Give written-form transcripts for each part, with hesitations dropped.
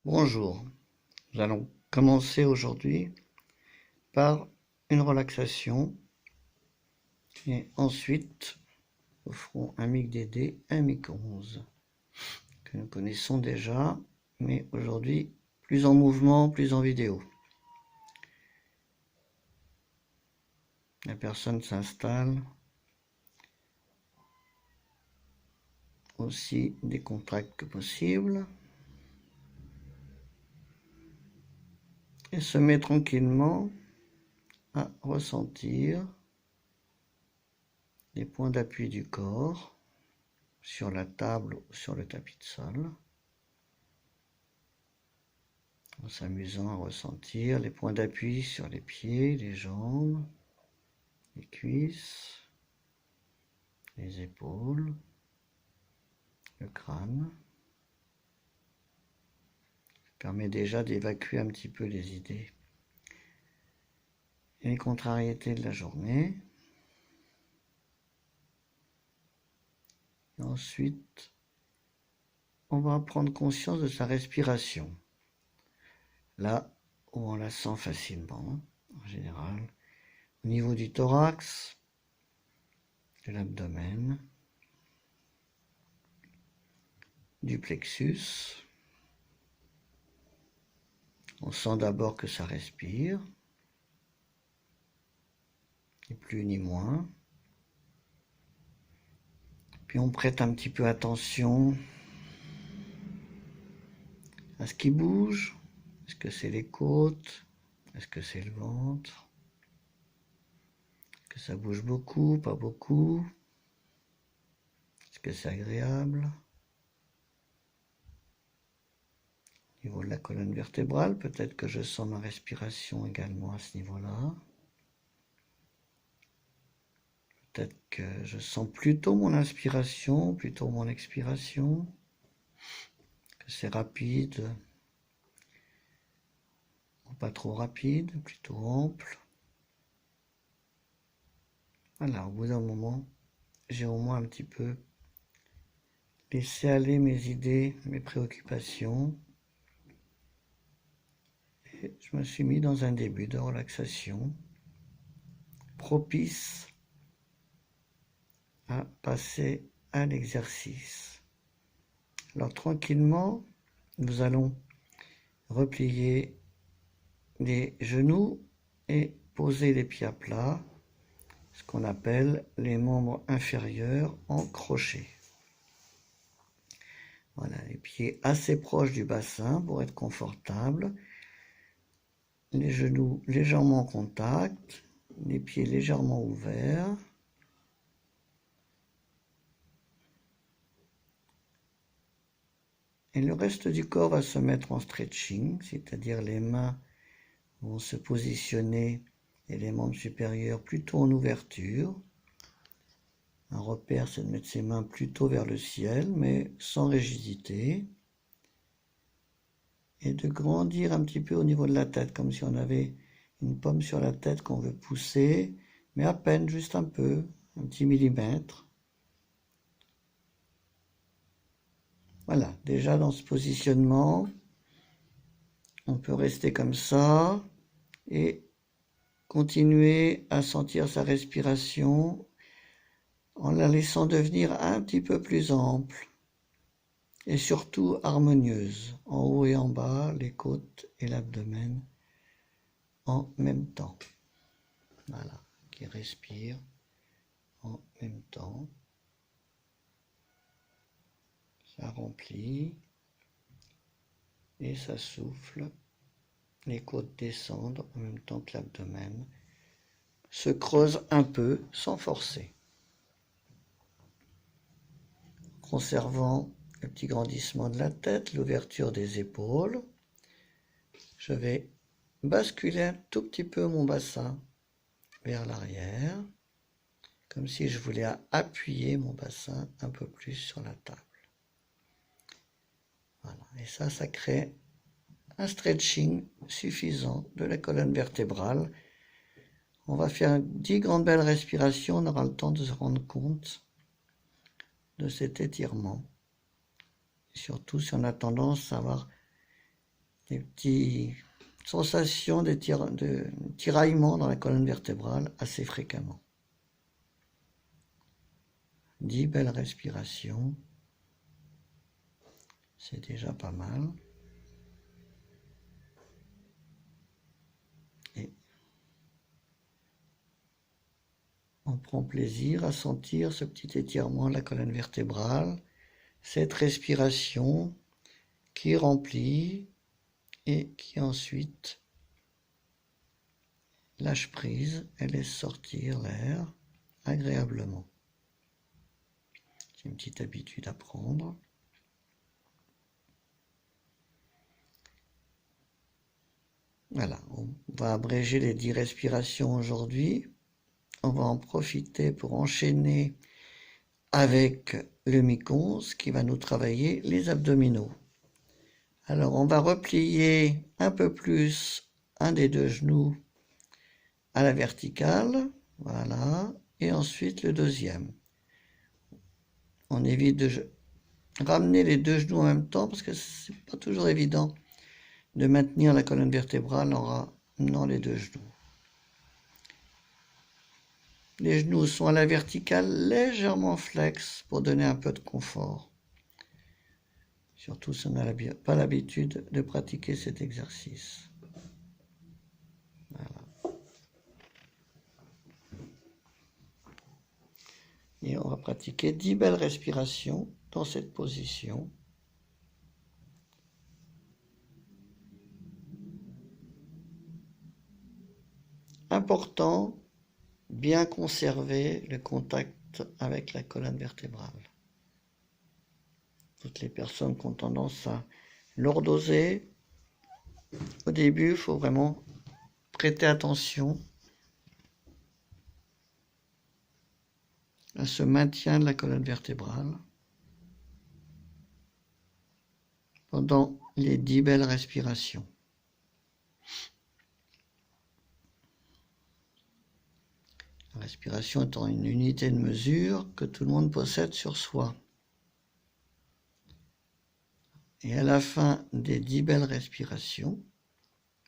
Bonjour, nous allons commencer aujourd'hui par une relaxation et ensuite nous ferons un mic DD, un mic 11 que nous connaissons déjà, mais aujourd'hui plus en mouvement, plus en vidéo. La personne s'installe, aussi décontracte que possible, et se met tranquillement à ressentir les points d'appui du corps sur la table ou sur le tapis de sol, en s'amusant à ressentir les points d'appui sur les pieds, les jambes, les cuisses, les épaules, le crâne. Ça permet déjà d'évacuer un petit peu les idées et les contrariétés de la journée. Et ensuite, on va prendre conscience de sa respiration. Là où on la sent facilement, en général, au niveau du thorax, de l'abdomen, du plexus. On sent d'abord que ça respire, ni plus ni moins. Puis on prête un petit peu attention à ce qui bouge. Est-ce que c'est les côtes? Est-ce que c'est le ventre? Est-ce que ça bouge beaucoup, pas beaucoup? Est-ce que c'est agréable? Au niveau de la colonne vertébrale, peut-être que je sens ma respiration également à ce niveau-là. Peut-être que je sens plutôt mon inspiration, plutôt mon expiration, que c'est rapide ou pas trop rapide, plutôt ample. Voilà, au bout d'un moment, j'ai au moins un petit peu laissé aller mes idées, mes préoccupations. Et je me suis mis dans un début de relaxation propice à passer à l'exercice. Alors tranquillement, nous allons replier les genoux et poser les pieds à plat, ce qu'on appelle les membres inférieurs en crochet. Voilà, les pieds assez proches du bassin pour être confortable, les genoux légèrement en contact, les pieds légèrement ouverts. Et le reste du corps va se mettre en stretching, c'est-à-dire les mains vont se positionner et les membres supérieurs plutôt en ouverture. Un repère, c'est de mettre ses mains plutôt vers le ciel, mais sans rigidité. Et de grandir un petit peu au niveau de la tête, comme si on avait une pomme sur la tête qu'on veut pousser, mais à peine, juste un peu, un petit millimètre. Voilà, déjà dans ce positionnement, on peut rester comme ça et continuer à sentir sa respiration en la laissant devenir un petit peu plus ample et surtout harmonieuse, en haut et en bas, les côtes et l'abdomen en même temps. Voilà, qui respire en même temps. Ça remplit et ça souffle. Les côtes descendent en même temps que l'abdomen se creuse un peu sans forcer. Conservant le petit grandissement de la tête, l'ouverture des épaules, je vais basculer un tout petit peu mon bassin vers l'arrière, comme si je voulais appuyer mon bassin un peu plus sur la table. Voilà. Et ça crée un stretching suffisant de la colonne vertébrale. On va faire 10 grandes belles respirations, on aura le temps de se rendre compte de cet étirement. Et surtout si on a tendance à avoir des petites sensations de tiraillement dans la colonne vertébrale assez fréquemment. 10 belles respirations, c'est déjà pas mal. Et on prend plaisir à sentir ce petit étirement de la colonne vertébrale, cette respiration qui remplit et qui ensuite lâche prise et laisse sortir l'air agréablement. C'est une petite habitude à prendre. Voilà, on va abréger les 10 respirations aujourd'hui. On va en profiter pour enchaîner avec le mi-conce qui va nous travailler les abdominaux. Alors, on va replier un peu plus un des deux genoux à la verticale, voilà, et ensuite le deuxième. On évite de ramener les deux genoux en même temps parce que c'est pas toujours évident de maintenir la colonne vertébrale en ramenant les deux genoux. Les genoux sont à la verticale, légèrement flex pour donner un peu de confort. Surtout si on n'a pas l'habitude de pratiquer cet exercice. Voilà. Et on va pratiquer 10 belles respirations dans cette position. Important, bien conserver le contact avec la colonne vertébrale. Toutes les personnes qui ont tendance à lordoser, au début, il faut vraiment prêter attention à ce maintien de la colonne vertébrale pendant les 10 belles respirations. La respiration étant une unité de mesure que tout le monde possède sur soi. Et à la fin des 10 belles respirations,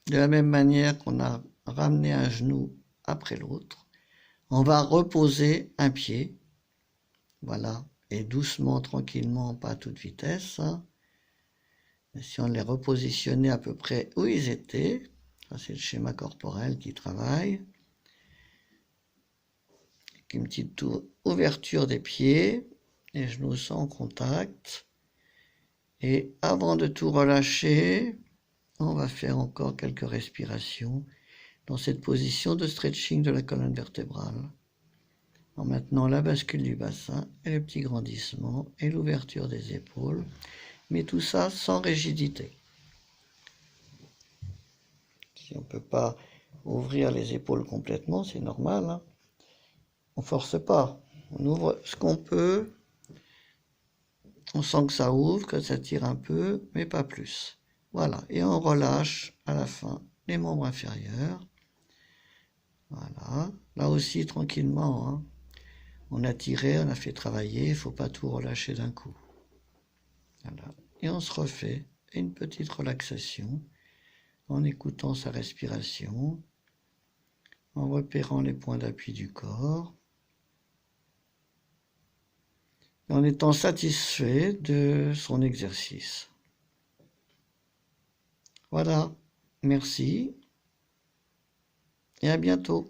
de la même manière qu'on a ramené un genou après l'autre, on va reposer un pied, voilà, et doucement, tranquillement, pas à toute vitesse. Si on les repositionnait à peu près où ils étaient, ça c'est le schéma corporel qui travaille, avec une petite ouverture des pieds, les genoux sont en contact, et avant de tout relâcher, on va faire encore quelques respirations dans cette position de stretching de la colonne vertébrale, en maintenant la bascule du bassin et le petit grandissement et l'ouverture des épaules, mais tout ça sans rigidité. Si on ne peut pas ouvrir les épaules complètement, c'est normal, hein. On ne force pas, on ouvre ce qu'on peut, on sent que ça ouvre, que ça tire un peu, mais pas plus. Voilà, et on relâche à la fin les membres inférieurs. Voilà, là aussi tranquillement, hein. On a tiré, on a fait travailler, il ne faut pas tout relâcher d'un coup. Voilà, et on se refait une petite relaxation en écoutant sa respiration, en repérant les points d'appui du corps, en étant satisfait de son exercice. Voilà, merci et à bientôt.